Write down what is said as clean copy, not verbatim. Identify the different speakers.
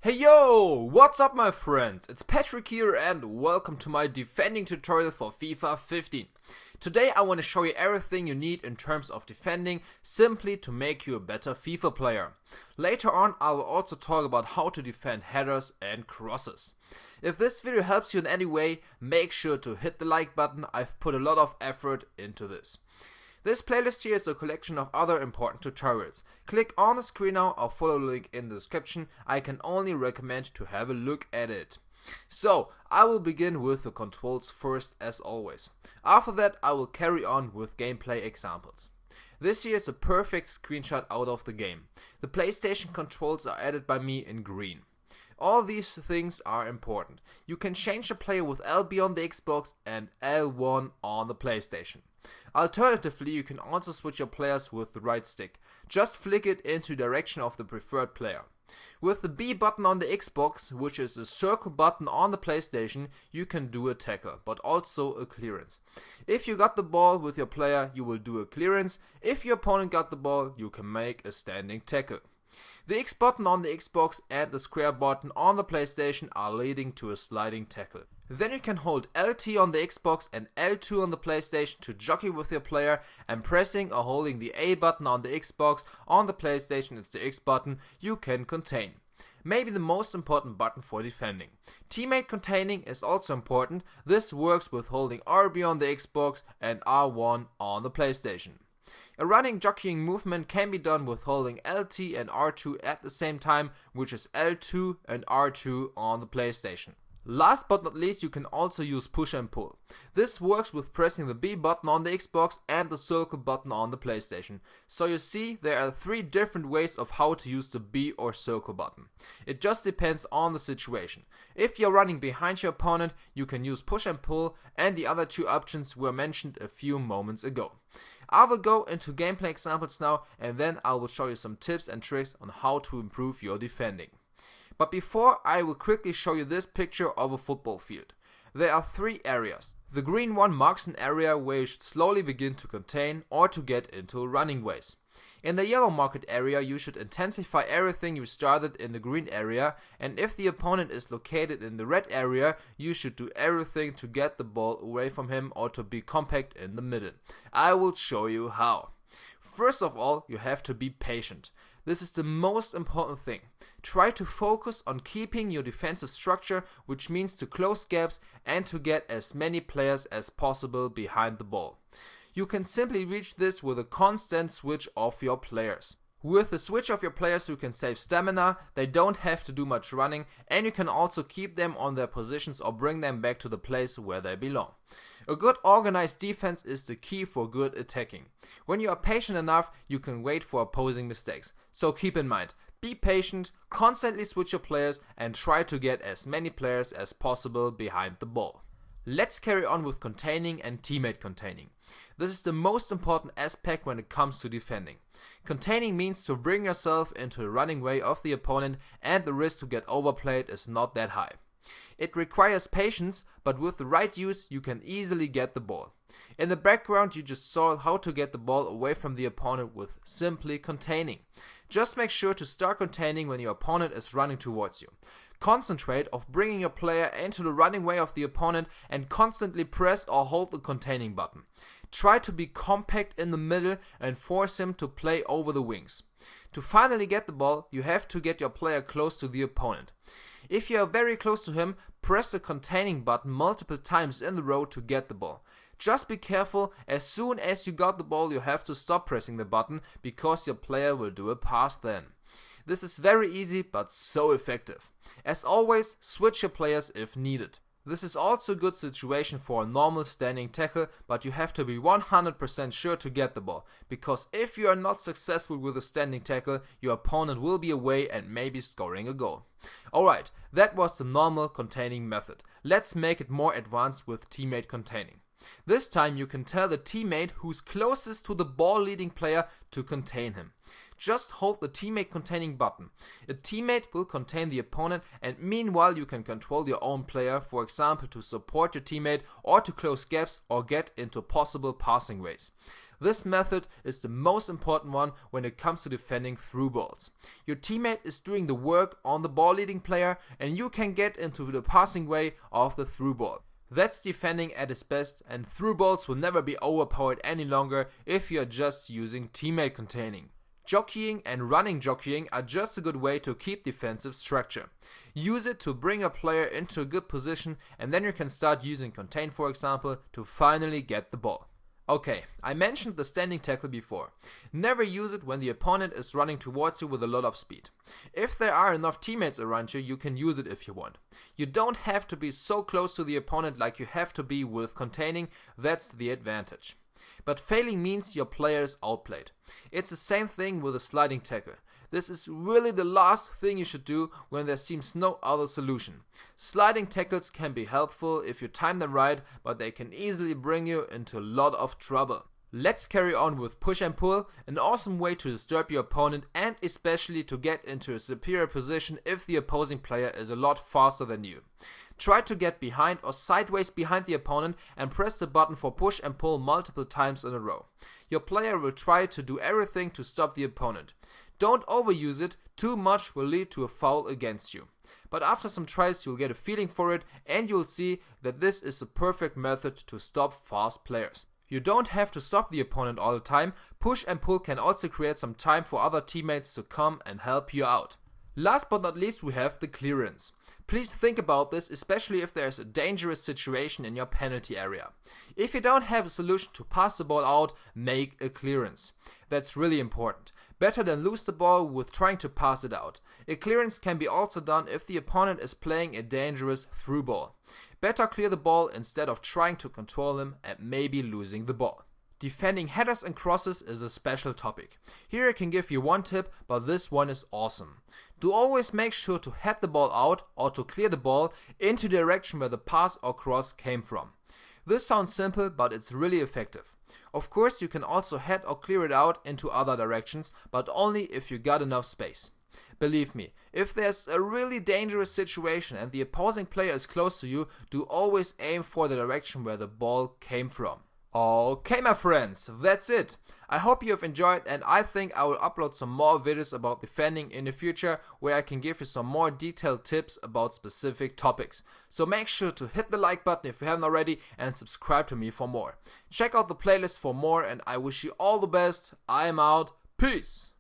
Speaker 1: Hey yo, what's up my friends? It's Patrick here and welcome to my defending tutorial for FIFA 15. Today I want to show you everything you need in terms of defending simply to make you a better FIFA player. Later on I will also talk about how to defend headers and crosses. If this video helps you in any way, make sure to hit the like button. I've put a lot of effort into this. This playlist here is a collection of other important tutorials. Click on the screen now or follow the link in the description. I can only recommend to have a look at it. So, I will begin with the controls first as always. After that I will carry on with gameplay examples. This here is a perfect screenshot out of the game. The PlayStation controls are added by me in green. All these things are important. You can change the player with LB on the Xbox and L1 on the PlayStation. Alternatively, you can also switch your players with the right stick. Just flick it into the direction of the preferred player. With the B button on the Xbox, which is a circle button on the PlayStation, you can do a tackle, but also a clearance. If you got the ball with your player, you will do a clearance. If your opponent got the ball, you can make a standing tackle. The X button on the Xbox and the square button on the PlayStation are leading to a sliding tackle. Then you can hold LT on the Xbox and L2 on the PlayStation to jockey with your player, and pressing or holding the A button on the Xbox on the PlayStation, it's the X button, you can contain. Maybe the most important button for defending. Teammate containing is also important. This works with holding RB on the Xbox and R1 on the PlayStation. A running jockeying movement can be done with holding LT and R2 at the same time, which is L2 and R2 on the PlayStation. Last but not least, you can also use push and pull. This works with pressing the B button on the Xbox and the circle button on the PlayStation. So you see, there are 3 different ways of how to use the B or circle button. It just depends on the situation. If you're running behind your opponent, you can use push and pull, and the other 2 options were mentioned a few moments ago. I will go into gameplay examples now, and then I will show you some tips and tricks on how to improve your defending. But before, I will quickly show you this picture of a football field. There are 3 areas. The green one marks an area where you should slowly begin to contain or to get into running ways. In the yellow marked area, you should intensify everything you started in the green area, and if the opponent is located in the red area, you should do everything to get the ball away from him or to be compact in the middle. I will show you how. First of all, you have to be patient. This is the most important thing. Try to focus on keeping your defensive structure, which means to close gaps and to get as many players as possible behind the ball. You can simply reach this with a constant switch of your players. With the switch of your players you can save stamina, they don't have to do much running, and you can also keep them on their positions or bring them back to the place where they belong. A good organized defense is the key for good attacking. When you are patient enough, you can wait for opposing mistakes. So keep in mind, be patient, constantly switch your players, and try to get as many players as possible behind the ball. Let's carry on with containing and teammate containing. This is the most important aspect when it comes to defending. Containing means to bring yourself into the running way of the opponent, and the risk to get overplayed is not that high. It requires patience, but with the right use you can easily get the ball. In the background you just saw how to get the ball away from the opponent with simply containing. Just make sure to start containing when your opponent is running towards you. Concentrate of bringing your player into the running way of the opponent and constantly press or hold the containing button. Try to be compact in the middle and force him to play over the wings. To finally get the ball, you have to get your player close to the opponent. If you are very close to him, press the containing button multiple times in the row to get the ball. Just be careful, as soon as you got the ball you have to stop pressing the button, because your player will do a pass then. This is very easy but so effective. As always, switch your players if needed. This is also a good situation for a normal standing tackle, but you have to be 100% sure to get the ball, because if you are not successful with a standing tackle, your opponent will be away and maybe scoring a goal. Alright, that was the normal containing method. Let's make it more advanced with teammate containing. This time you can tell the teammate who's closest to the ball leading player to contain him. just hold the teammate containing button. A teammate will contain the opponent, and meanwhile you can control your own player, for example to support your teammate or to close gaps or get into possible passing ways. This method is the most important one when it comes to defending through balls. Your teammate is doing the work on the ball leading player and you can get into the passing way of the through ball. That's defending at its best, and through balls will never be overpowered any longer if you are just using teammate containing. Jockeying and running jockeying are just a good way to keep defensive structure. Use it to bring a player into a good position, and then you can start using contain, for example, to finally get the ball. Okay, I mentioned the standing tackle before. Never use it when the opponent is running towards you with a lot of speed. If there are enough teammates around you, you can use it if you want. You don't have to be so close to the opponent like you have to be with containing, that's the advantage. But failing means your player is outplayed. It's the same thing with a sliding tackle. This is really the last thing you should do when there seems no other solution. Sliding tackles can be helpful if you time them right, but they can easily bring you into a lot of trouble. Let's carry on with push and pull, an awesome way to disturb your opponent and especially to get into a superior position if the opposing player is a lot faster than you. Try to get behind or sideways behind the opponent and press the button for push and pull multiple times in a row. Your player will try to do everything to stop the opponent. Don't overuse it, too much will lead to a foul against you. But after some tries you'll get a feeling for it and you'll see that this is the perfect method to stop fast players. You don't have to stop the opponent all the time. Push and pull can also create some time for other teammates to come and help you out. Last but not least, we have the clearance. Please think about this, especially if there is a dangerous situation in your penalty area. If you don't have a solution to pass the ball out, make a clearance. That's really important. Better than lose the ball with trying to pass it out. A clearance can be also done if the opponent is playing a dangerous through ball. Better clear the ball instead of trying to control him and maybe losing the ball. Defending headers and crosses is a special topic. Here I can give you one tip, but this one is awesome. Do always make sure to head the ball out or to clear the ball into the direction where the pass or cross came from. This sounds simple, but it's really effective. Of course, you can also head or clear it out into other directions, but only if you got enough space. Believe me, if there's a really dangerous situation and the opposing player is close to you, do always aim for the direction where the ball came from. Okay my friends, that's it. I hope you have enjoyed, and I think I will upload some more videos about defending in the future where I can give you some more detailed tips about specific topics. So make sure to hit the like button if you haven't already and subscribe to me for more. Check out the playlist for more and I wish you all the best. I am out. Peace.